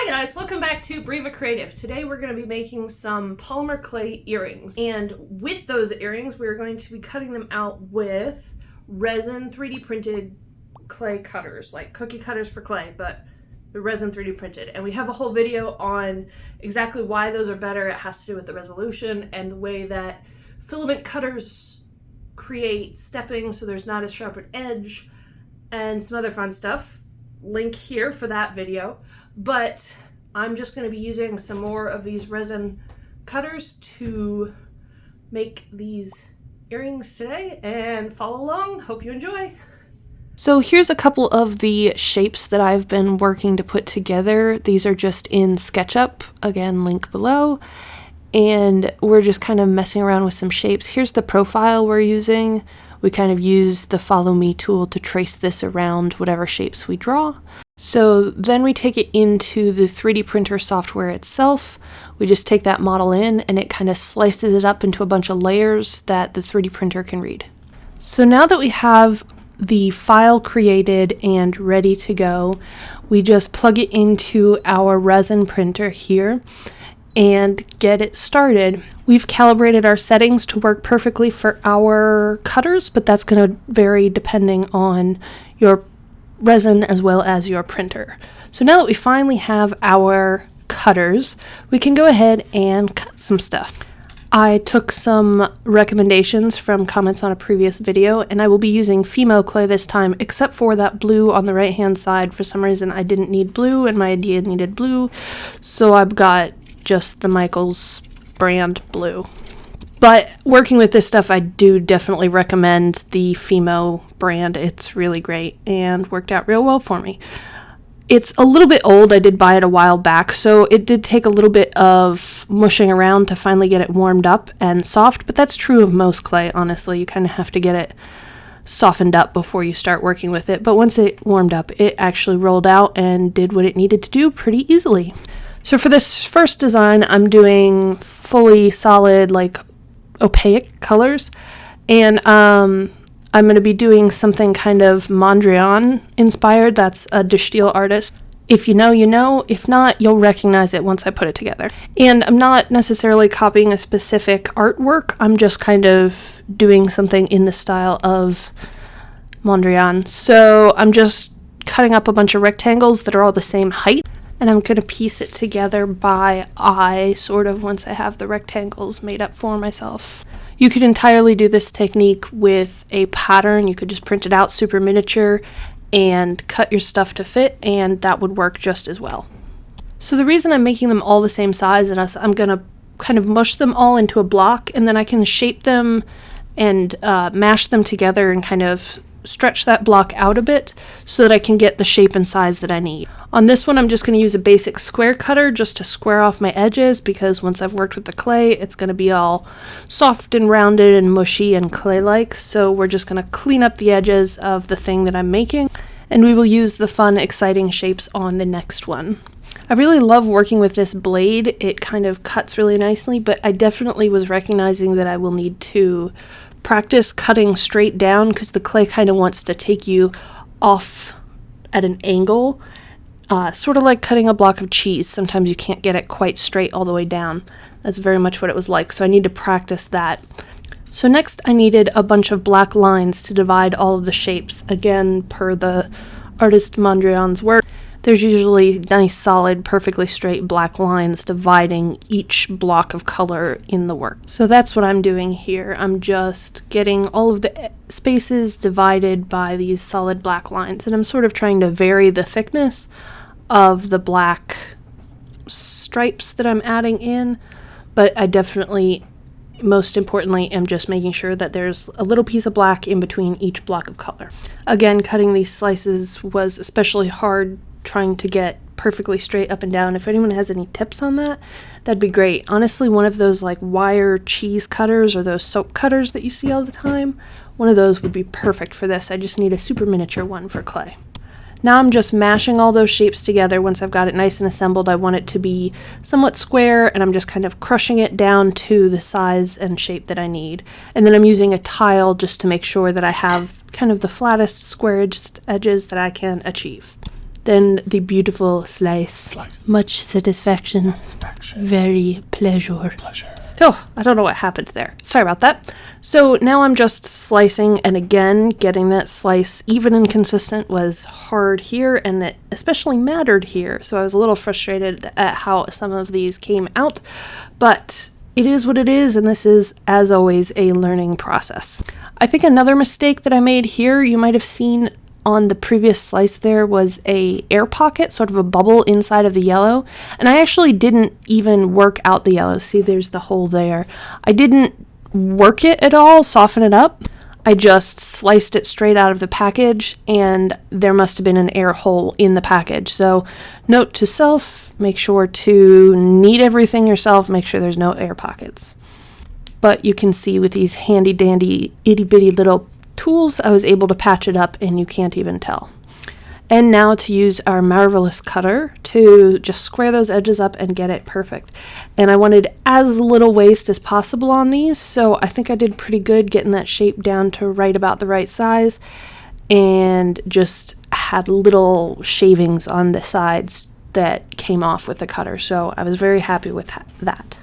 Hi guys, welcome back to Breva Creative. Today we're going to be making some polymer clay earrings, and with those earrings we're going to be cutting them out with resin 3D printed clay cutters, like cookie cutters for clay, but the resin 3D printed. And we have a whole video on exactly why those are better. It has to do with the resolution and the way that filament cutters create stepping so there's not as sharp an edge and some other fun stuff. Link here for that video. But I'm just going to be using some more of these resin cutters to make these earrings today, and follow along. Hope you enjoy. So here's a couple of the shapes that I've been working to put together. These are just in SketchUp, again, link below. And we're just kind of messing around with some shapes. Here's the profile we're using. We kind of use the follow me tool to trace this around whatever shapes we draw. So then we take it into the 3D printer software itself. We just take that model in and it kind of slices it up into a bunch of layers that the 3D printer can read. So now that we have the file created and ready to go, we just plug it into our resin printer here and get it started. We've calibrated our settings to work perfectly for our cutters, but that's going to vary depending on your resin as well as your printer. So now that we finally have our cutters, we can go ahead and cut some stuff. I took some recommendations from comments on a previous video, and I will be using Fimo clay this time, except for that blue on the right hand side. For some reason I didn't need blue and my idea needed blue, so I've got just the Michaels brand blue. But working with this stuff, I do definitely recommend the Fimo brand. It's really great and worked out real well for me. It's a little bit old. I did buy it a while back, so it did take a little bit of mushing around to finally get it warmed up and soft, but that's true of most clay, honestly. You kind of have to get it softened up before you start working with it. But once it warmed up, it actually rolled out and did what it needed to do pretty easily. So for this first design, I'm doing fully solid, like opaque colors, and I'm going to be doing something kind of Mondrian inspired. That's a Stijl artist. If you know, you know. If not, you'll recognize it once I put it together. And I'm not necessarily copying a specific artwork. I'm just kind of doing something in the style of Mondrian. So I'm just cutting up a bunch of rectangles that are all the same height, and I'm going to piece it together by eye, sort of, once I have the rectangles made up for myself. You could entirely do this technique with a pattern. You could just print it out super miniature and cut your stuff to fit, and that would work just as well. So the reason I'm making them all the same size is I'm going to kind of mush them all into a block, and then I can shape them and mash them together and kind of stretch that block out a bit so that I can get the shape and size that I need. On this one, I'm just going to use a basic square cutter just to square off my edges, because once I've worked with the clay, it's going to be all soft and rounded and mushy and clay-like. So we're just going to clean up the edges of the thing that I'm making, and we will use the fun, exciting shapes on the next one. I really love working with this blade. It kind of cuts really nicely, but I definitely was recognizing that I will need to practice cutting straight down, because the clay kind of wants to take you off at an angle. Sort of like cutting a block of cheese. Sometimes you can't get it quite straight all the way down. That's very much what it was like, so I need to practice that. So next I needed a bunch of black lines to divide all of the shapes. Again, per the artist Mondrian's work, there's usually nice, solid, perfectly straight black lines dividing each block of color in the work. So that's what I'm doing here. I'm just getting all of the spaces divided by these solid black lines, and I'm sort of trying to vary the thickness of the black stripes that I'm adding in, but I definitely, most importantly, am just making sure that there's a little piece of black in between each block of color. Again, cutting these slices was especially hard, trying to get perfectly straight up and down. If anyone has any tips on that, that'd be great. Honestly, one of those like wire cheese cutters or those soap cutters that you see all the time, one of those would be perfect for this. I just need a super miniature one for clay. Now I'm just mashing all those shapes together. Once I've got it nice and assembled, I want it to be somewhat square, and I'm just kind of crushing it down to the size and shape that I need. And then I'm using a tile just to make sure that I have kind of the flattest, squarest edges that I can achieve. Then the beautiful slice. Much satisfaction. Very pleasure. Oh, I don't know what happened there. Sorry about that. So now I'm just slicing, and again, getting that slice even and consistent was hard here, and it especially mattered here. So I was a little frustrated at how some of these came out, but it is what it is, and this is, as always, a learning process. I think another mistake that I made here, you might have seen on the previous slice there, was a air pocket, sort of a bubble inside of the yellow, and I actually didn't even work out the yellow. See, there's the hole there. I didn't work it at all, soften it up. I just sliced it straight out of the package, and there must have been an air hole in the package. So note to self, make sure to knead everything yourself, make sure there's no air pockets. But you can see with these handy dandy itty bitty little tools, I was able to patch it up, and you can't even tell. And now to use our marvelous cutter to just square those edges up and get it perfect. And I wanted as little waste as possible on these, so I think I did pretty good getting that shape down to right about the right size, and just had little shavings on the sides that came off with the cutter, so I was very happy with that.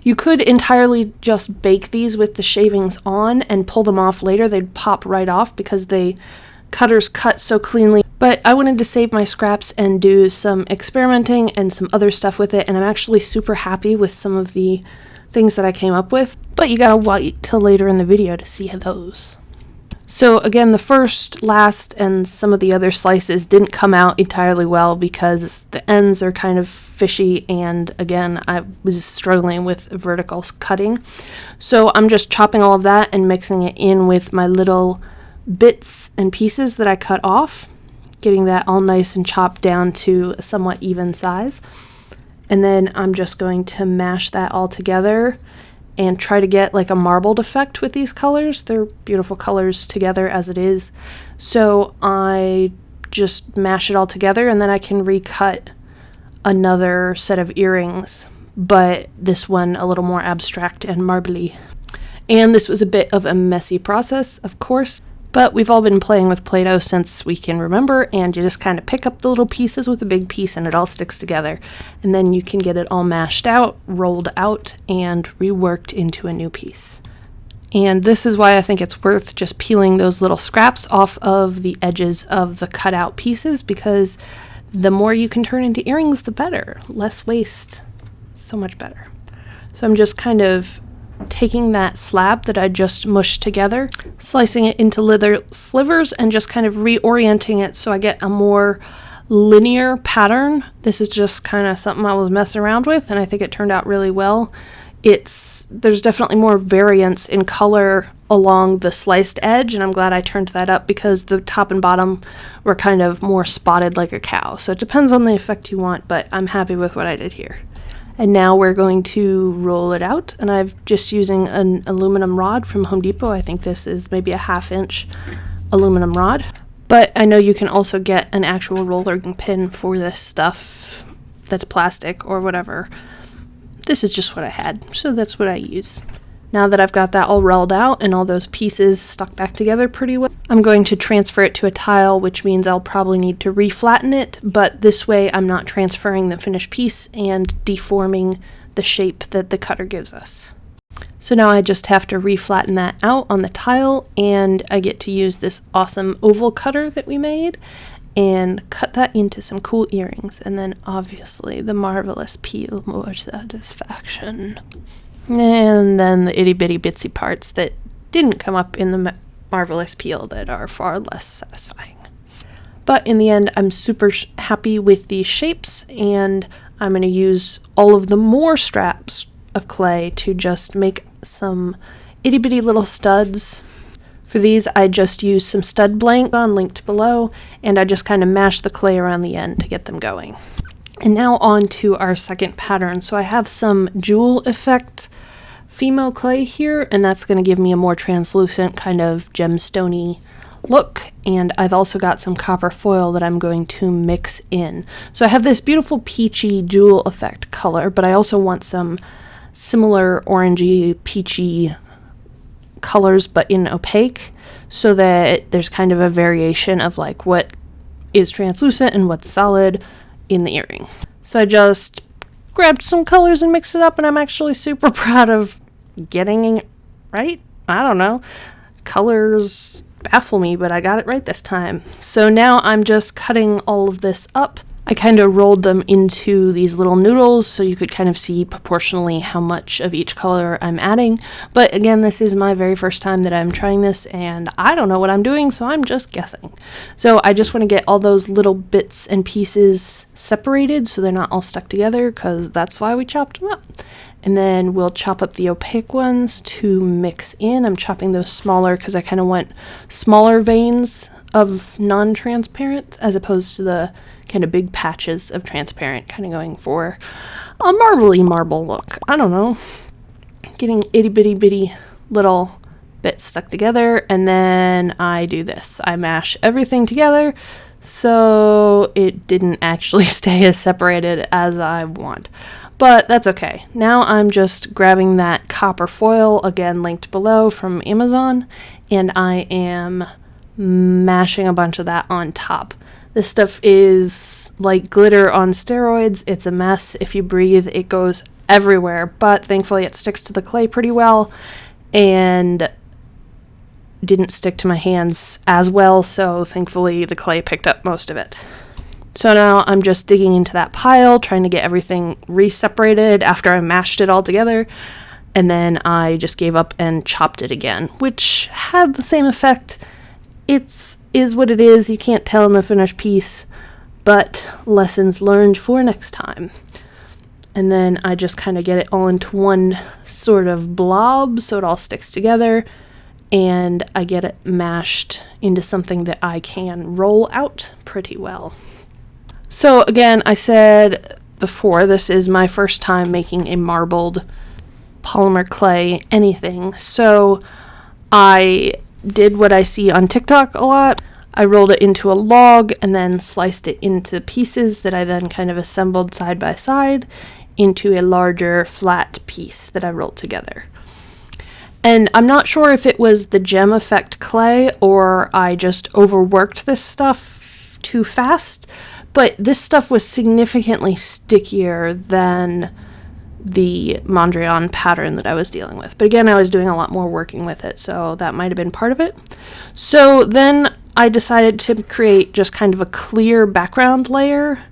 You could entirely just bake these with the shavings on and pull them off later. They'd pop right off because the cutters cut so cleanly. But I wanted to save my scraps and do some experimenting and some other stuff with it, and I'm actually super happy with some of the things that I came up with. But you gotta wait till later in the video to see those. So again, the first, last, and some of the other slices didn't come out entirely well because the ends are kind of fishy, and again, I was struggling with vertical cutting. So I'm just chopping all of that and mixing it in with my little bits and pieces that I cut off, getting that all nice and chopped down to a somewhat even size. And then I'm just going to mash that all together and try to get like a marbled effect with these colors. They're beautiful colors together as it is. So I just mash it all together, and then I can recut another set of earrings, but this one a little more abstract and marbly. And this was a bit of a messy process, of course, but we've all been playing with Play-Doh since we can remember, and you just kind of pick up the little pieces with a big piece and it all sticks together. And then you can get it all mashed out, rolled out, and reworked into a new piece. And this is why I think it's worth just peeling those little scraps off of the edges of the cutout pieces, because the more you can turn into earrings, the better. Less waste, so much better. So I'm just kind of taking that slab that I just mushed together, slicing it into little slivers, and just kind of reorienting it so I get a more linear pattern. This is just kind of something I was messing around with, and I think it turned out really well. There's definitely more variance in color along the sliced edge, and I'm glad I turned that up because the top and bottom were kind of more spotted like a cow. So it depends on the effect you want, but I'm happy with what I did here. And now we're going to roll it out, and I'm just using an aluminum rod from Home Depot. I think this is maybe a 1/2 inch aluminum rod, but I know you can also get an actual rolling pin for this stuff that's plastic or whatever. This is just what I had, so that's what I use. Now that I've got that all rolled out and all those pieces stuck back together pretty well, I'm going to transfer it to a tile, which means I'll probably need to reflatten it, but this way I'm not transferring the finished piece and deforming the shape that the cutter gives us. So now I just have to reflatten that out on the tile, and I get to use this awesome oval cutter that we made and cut that into some cool earrings, and then obviously the marvelous peel, more satisfaction. And then the itty bitty bitsy parts that didn't come up in the marvelous peel that are far less satisfying. But in the end, I'm super happy with these shapes, and I'm going to use all of the more straps of clay to just make some itty bitty little studs. For these, I just used some stud blank linked below, and I just kind of mashed the clay around the end to get them going. And now on to our second pattern. So I have some jewel effect Fimo clay here, and that's going to give me a more translucent kind of gemstone-y look. And I've also got some copper foil that I'm going to mix in. So I have this beautiful peachy jewel effect color, but I also want some similar orangey, peachy colors, but in opaque, so that there's kind of a variation of like what is translucent and what's solid in the earring. So I just grabbed some colors and mixed it up, and I'm actually super proud of getting it right. I don't know. Colors baffle me, but I got it right this time. So now I'm just cutting all of this up. I kind of rolled them into these little noodles so you could kind of see proportionally how much of each color I'm adding. But again, this is my very first time that I'm trying this, and I don't know what I'm doing, so I'm just guessing. So I just want to get all those little bits and pieces separated so they're not all stuck together, because that's why we chopped them up. And then we'll chop up the opaque ones to mix in. I'm chopping those smaller because I kind of want smaller veins of non-transparent as opposed to the kind of big patches of transparent, kind of going for a marbly marble look. I don't know. Getting itty bitty bitty little bits stuck together, and then I do this. I mash everything together so it didn't actually stay as separated as I want. But that's okay. Now I'm just grabbing that copper foil, again linked below, from Amazon, and I am mashing a bunch of that on top. This stuff is like glitter on steroids. It's a mess. If you breathe, it goes everywhere, but thankfully it sticks to the clay pretty well and didn't stick to my hands as well, so thankfully the clay picked up most of it. So now I'm just digging into that pile, trying to get everything re-separated after I mashed it all together, and then I just gave up and chopped it again, which had the same effect. It is what it is. You can't tell in the finished piece, but lessons learned for next time. And then I just kind of get it all into one sort of blob so it all sticks together, and I get it mashed into something that I can roll out pretty well. So again, I said before, this is my first time making a marbled polymer clay anything. So I did what I see on TikTok a lot. I rolled it into a log and then sliced it into pieces that I then kind of assembled side by side into a larger flat piece that I rolled together. And I'm not sure if it was the gem effect clay or I just overworked this stuff too fast, but this stuff was significantly stickier than the Mondrian pattern that I was dealing with. But again, I was doing a lot more working with it, so that might have been part of it. So then I decided to create just kind of a clear background layer.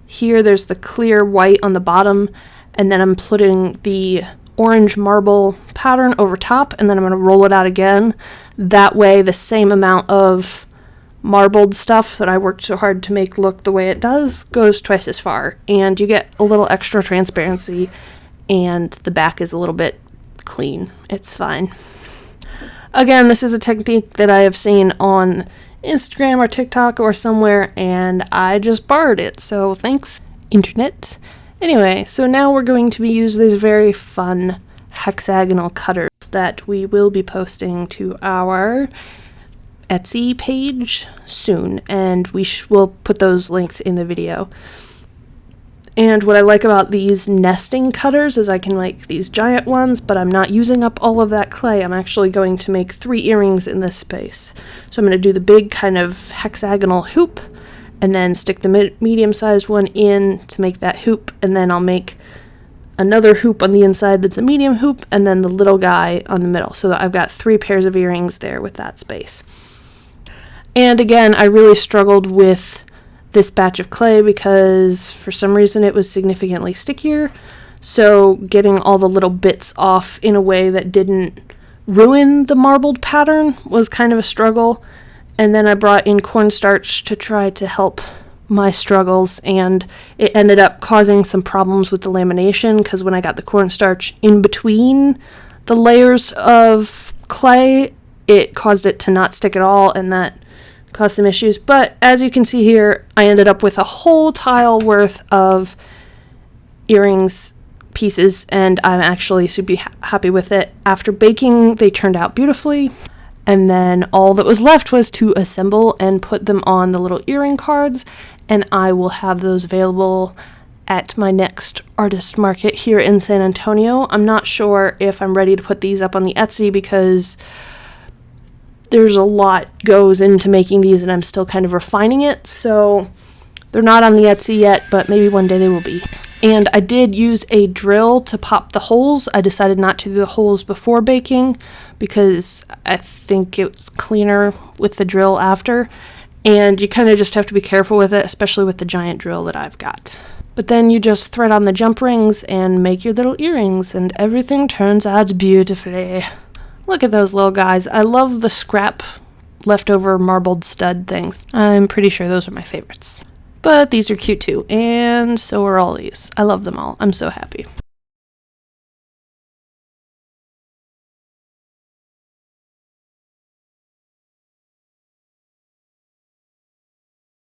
Here there's the clear white on the bottom, and then I'm putting the orange marble pattern over top, and then I'm going to roll it out again. That way the same amount of marbled stuff that I worked so hard to make look the way it does goes twice as far, and you get a little extra transparency, and the back is a little bit clean. It's fine. Again, this is a technique that I have seen on Instagram or TikTok or somewhere, and I just borrowed it, so thanks, internet. Anyway, so now we're going to be using these very fun hexagonal cutters that we will be posting to our Etsy page soon, and we will put those links in the video. And what I like about these nesting cutters is I can make these giant ones, but I'm not using up all of that clay. I'm actually going to make 3 earrings in this space. So I'm going to do the big kind of hexagonal hoop, and then stick the medium-sized one in to make that hoop, and then I'll make another hoop on the inside that's a medium hoop, and then the little guy on the middle. So I've got 3 pairs of earrings there with that space. And again, I really struggled with this batch of clay because for some reason it was significantly stickier. So getting all the little bits off in a way that didn't ruin the marbled pattern was kind of a struggle. And then I brought in cornstarch to try to help my struggles, and it ended up causing some problems with the lamination because when I got the cornstarch in between the layers of clay, it caused it to not stick at all, and that caused some issues. But as you can see here, I ended up with a whole tile worth of earrings pieces, and I'm actually super happy with it. After baking, they turned out beautifully, and then all that was left was to assemble and put them on the little earring cards, and I will have those available at my next artist market here in San Antonio. I'm not sure if I'm ready to put these up on the Etsy because there's a lot goes into making these, and I'm still kind of refining it, so they're not on the Etsy yet, but maybe one day they will be. And I did use a drill to pop the holes. I decided not to do the holes before baking because I think it's cleaner with the drill after. And you kind of just have to be careful with it, especially with the giant drill that I've got. But then you just thread on the jump rings and make your little earrings, and everything turns out beautifully. Look at those little guys. I love the scrap leftover marbled stud things. I'm pretty sure those are my favorites. But these are cute too, and so are all these. I love them all. I'm so happy.